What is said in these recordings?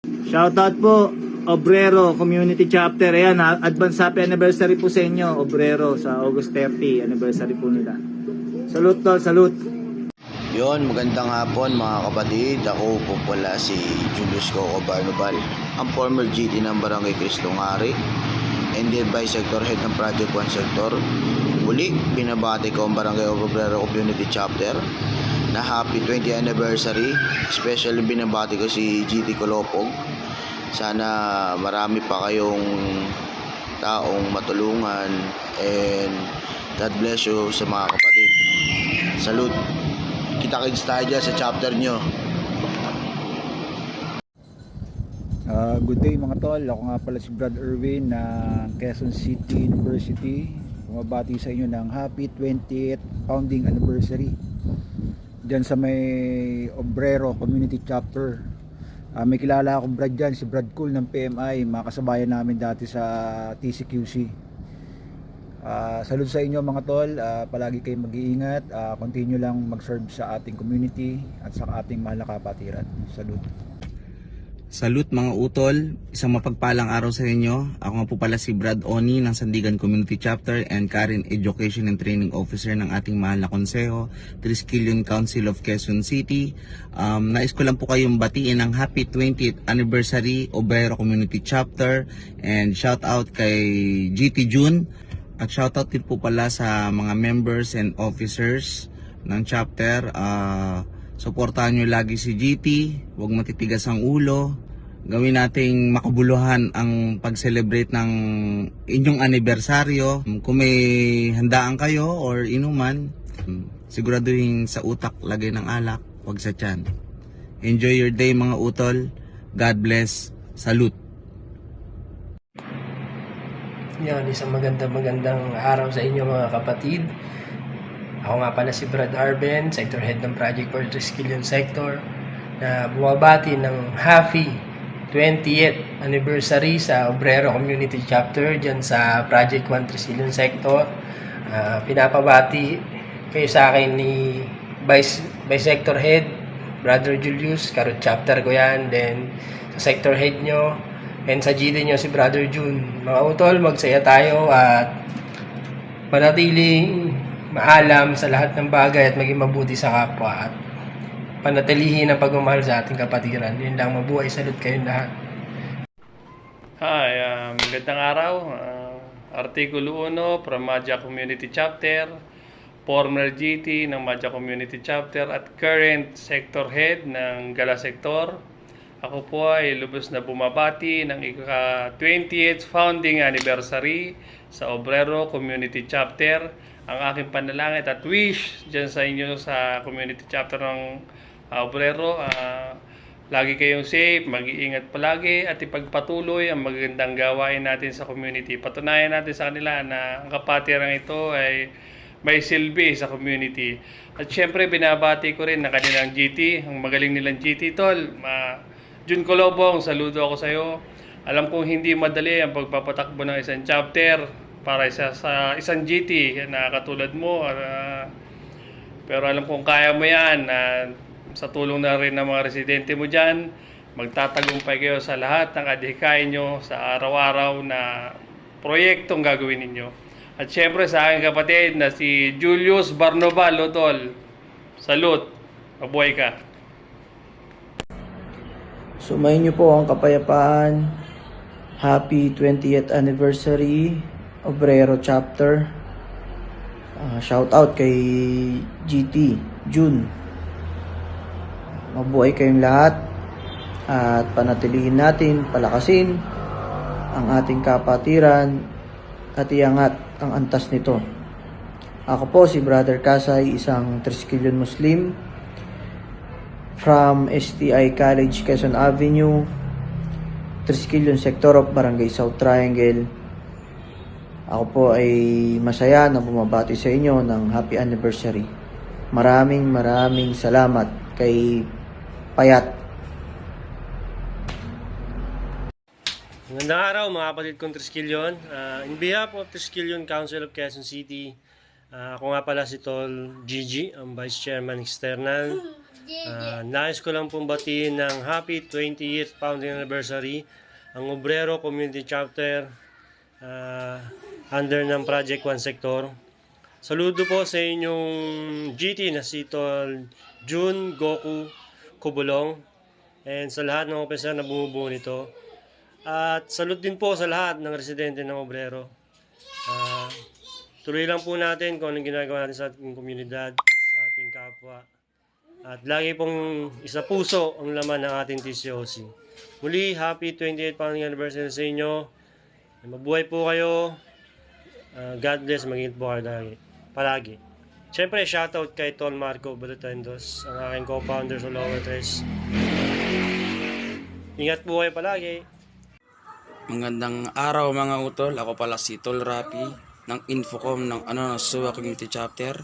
Shoutout po, Obrero Community Chapter. Ayan, advance happy anniversary po sa inyo, Obrero, sa August 30, anniversary po nila. Salute tol, salute. Yon, magandang hapon mga kapatid. Ako po pala si Julius Coco Barnobal, ang former GT ng Barangay Cristong Hari and the Vice Sector Head ng Project 1 Sector. Muli, binabati ko ang Barangay Obrero Community Chapter na happy 20th anniversary. Especially binabati ko si GT Colopog. Sana marami pa kayong taong matulungan, and God bless you sa mga kapatid. Salute. Kita-kits tayo dyan sa chapter nyo. Good day mga tol. Ako nga pala si Brad Erwin ng Quezon City University. Bumabati sa inyo ng happy 20th founding anniversary dyan sa may Obrero Community Chapter. May kilala akong Brad dyan, si Brad Cool ng PMI, mga kasabayan namin dati sa TCQC. Salute sa inyo mga tol. Palagi kayong mag-iingat, continue lang mag-serve sa ating community at sa ating mahal na kapatiran. Salute. Salute mga utol, isang mapagpalang araw sa inyo. Ako nga po pala si Brad Oni ng Sandigan Community Chapter and Karen Education and Training Officer ng ating mahal na konseho, Triskelion Council of Quezon City. Nais ko lang po kayong batiin ng happy 20th anniversary Obrero Community Chapter, and shout out kay GT June, at shout out din po pala sa mga members and officers ng chapter. Suportahan nyo lagi si GT, huwag matitigas ang ulo. Gawin nating makabuluhan ang pag-celebrate ng inyong anibersaryo. Kung may handaan kayo or inuman, siguraduhin sa utak lagay ng alak, huwag sa tiyan. Enjoy your day mga utol. God bless. Salute. Yan, isang magandang araw sa inyo mga kapatid. Ako nga pala si Brad Arben, Sector Head ng Project for Triskelion Sector, na bumabati ng happy 20th anniversary sa Obrero Community Chapter dyan sa Project 1 Triskelion Sector. Pinapabati kayo sa akin ni Vice Sector Head, Brother Julius, Karot Chapter ko yan, then sa Sector Head nyo, and sa GD nyo si Brother June. Mga utol, magsaya tayo at manatiling maalam sa lahat ng bagay at maging mabuti sa kapwa at panatilihin ang pagmamahal sa ating kapatiran. Yun lang, mabuhay. Salute kayong lahat. Hi, magandang araw. Artikulo 1 from Madja Community Chapter, former GT ng Madja Community Chapter at current Sector Head ng Gala Sector. Ako po ay lubos na bumabati ng ika-20th founding anniversary sa Obrero Community Chapter. Ang aking panalangin at wish dyan sa inyo sa community chapter ng Obrero, lagi kayong safe, mag-iingat palagi at ipagpatuloy ang magandang gawain natin sa community. Patunayan natin sa kanila na ang kapatirang ito ay may silbi sa community. At syempre binabati ko rin ng kanilang GT, ang magaling nilang GT tol. Jun Colobong, saludo ako sa iyo. Alam kong hindi madali ang pagpapatakbo ng isang chapter para sa isang GT na katulad mo, pero alam kong kaya mo yan, sa tulong na rin ng mga residente mo dyan. Magtatagumpay kayo sa lahat ng adhikain nyo sa araw-araw na proyektong gagawin ninyo. At syempre sa aking kapatid na si Julius Barnobal, Lotol, salute, mabuhay ka. Sumayin niyo po ang kapayapaan. Happy 20th anniversary Obrero Chapter. Shout out kay GT June. Mabuhay kayong lahat at panatilihin natin, palakasin ang ating kapatiran at iangat ang antas nito. Ako po si Brother Kasay, isang Triskelion Muslim from STI College, Quezon Avenue, Triskelion Sector of Barangay South Triangle. Ako po ay masaya na bumabati sa inyo ng happy anniversary. Maraming salamat kay Payat. Magandang araw mga kapatid kong Triskelion. In behalf of Triskelion Council of Quezon City, ako nga pala si Tol Gigi, ang Vice Chairman External. Nais ko lang pong batiin ng happy 20th founding anniversary ang Obrero Community Chapter under ng Project 1 Sector. Saludo po sa inyong GT na si Tol Jun Goku Kubulong and sa lahat ng opisyal na bumubuo nito. At salute din po sa lahat ng residente ng Obrero. Tuloy lang po natin kung anong ginagawa natin sa ating komunidad, sa ating kapwa. At lagi pong isa puso ang laman ng ating TCOC. Muli, happy 28th founding anniversary sa inyo. Mabuhay po kayo. God bless, mag-ingat po kayo palagi. Siyempre, shoutout kay Tol Marco Balutendos, ang aking co-founder sa Lower Tres. Ingat po kayo palagi. Magandang araw mga utol, ako pala si Tol Rapi ng Infocom ng Suwa Community Chapter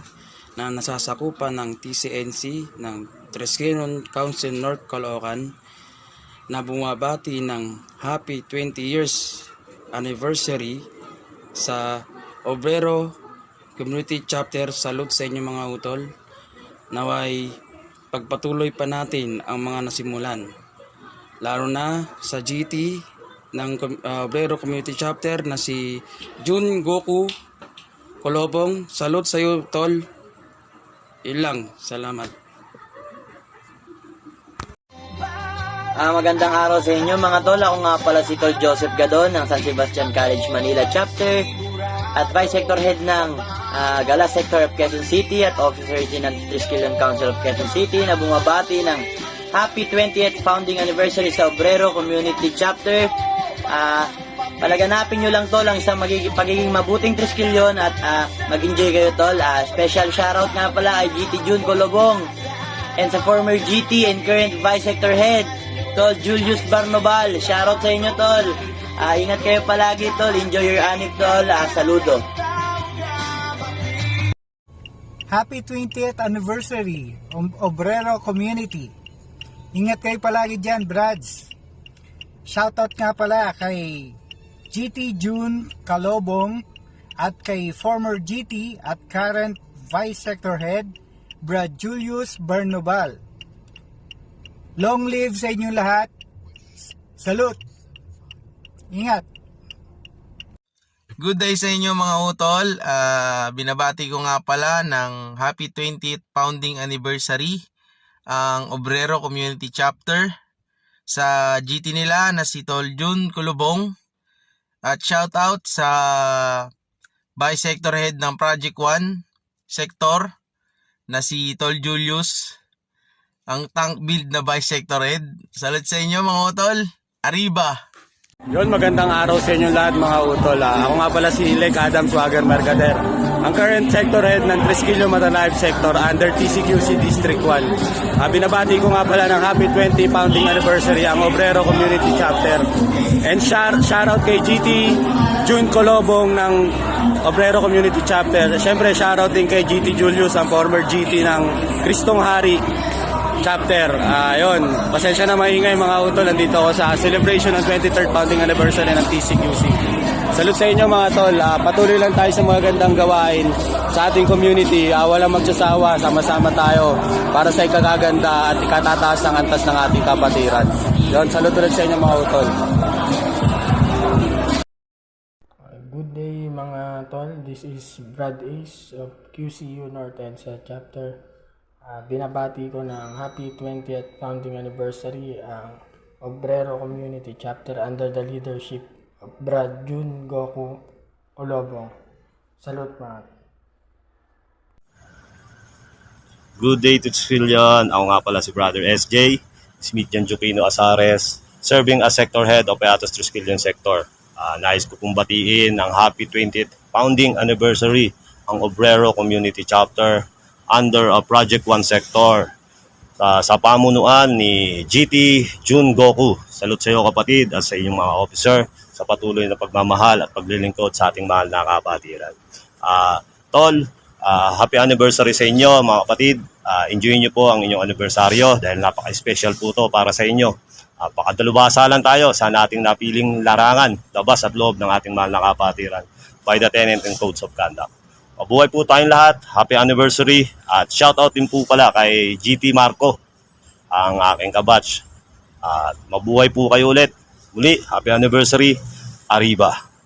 na nasasakupan ng TCNC ng Triskelion Council North Caloocan na bumabati ng happy 20 years anniversary sa Obrero Community Chapter. Salute sa inyo mga utol, naway pagpatuloy pa natin ang mga nasimulan, lalo na sa GT ng Obrero Community Chapter na si Jun Goku Kolobong. Salute sa iyo tol. Ilang salamat. Magandang araw sa inyo mga tol. Ako nga pala si Tol Joseph Gadon ng San Sebastian College Manila Chapter at Vice Sector Head ng Galas Sector of Quezon City at Officer din ng Triskelion Council of Quezon City na bumabati ng happy 20th founding anniversary sa Obrero Community Chapter. Palaganapin nyo lang tol ang isang pagiging mabuting Triskelion at mag-enjoy kayo tol. Special shoutout nga pala kay GT Jun Kolobong and sa former GT and current Vice Sector Head Tol Julius Barnobal. Shoutout sa inyo tol. Ingat kayo palagi tol. Enjoy your anip tol. Saludo. Happy 20th anniversary Obrero Community. Ingat kayo palagi dyan, Brads. Shoutout nga pala kay GT June Kalobong at kay former GT at current Vice Sector Head Brad Julius Barnobal. Long live sa inyong lahat. Salute. Ingat. Good day sa inyo mga utol. Binabati ko nga pala ng happy 20th founding anniversary ang Obrero Community Chapter sa GT nila na si Tol Jun Kulubong. At shout out sa Vice Sector Head ng Project 1 Sector na si Tol Julius, ang tank build na Vice Sector Head. Salute sa inyo mga utol. Arriba! Yon, magandang araw sa inyo lahat mga utol. Ako nga pala si Lek Adam Swagger Mercader, ang current sector head ng Triskelion Matalive Sector under TCQC District 1. Binabati ko nga pala ng happy 20 founding anniversary ang Obrero Community Chapter. And shoutout kay GT Jun Kolobong ng Obrero Community Chapter. Siyempre shoutout din kay GT Julius, ang former GT ng Cristong Hari Chapter. Ayun, pasensya na maingay mga utol. Nandito ako sa celebration ng 23rd founding anniversary ng TCQC. Salute sa inyo mga tol. Patuloy lang tayo sa mga gandang gawain sa ating community. Walang magsasawa, sama-sama tayo para sa ikagaganda at ikatataas ng antas ng ating kapatiran. Yun, salute ulit sa inyo mga utol. Good day mga tol. This is Brad Ace of QCU North EDSA Chapter. Binabati ko ng happy 20th founding anniversary ang Obrero Community Chapter under the leadership of Brad Jun Goku Olobong. Salute mga. Good day to Triskelion. Ako nga pala si Brother SJ Smith Janjukino Asares, serving as Sector Head of Peatos Triskelion Sector. Nais ko pong batiin ang happy 20th founding anniversary ang Obrero Community Chapter under a Project 1 Sector sa pamunuan ni GT Jun Goku. Salute sa iyo kapatid at sa inyong mga officer sa patuloy na pagmamahal at paglilingkod sa ating mahal na kapatiran. Tol, happy anniversary sa inyo mga kapatid. Enjoy nyo po ang inyong anibersaryo dahil napaka-special po to para sa inyo. Pakadalubhasa lang tayo sa ating napiling larangan, labas at loob ng ating mahal na kapatiran by the tenant and codes of conduct. Mabuhay po tayong lahat. Happy anniversary. At shoutout din po pala kay GT Marco ang aking kabatch. At mabuhay po kayo ulit. Muli, happy anniversary. Arriba!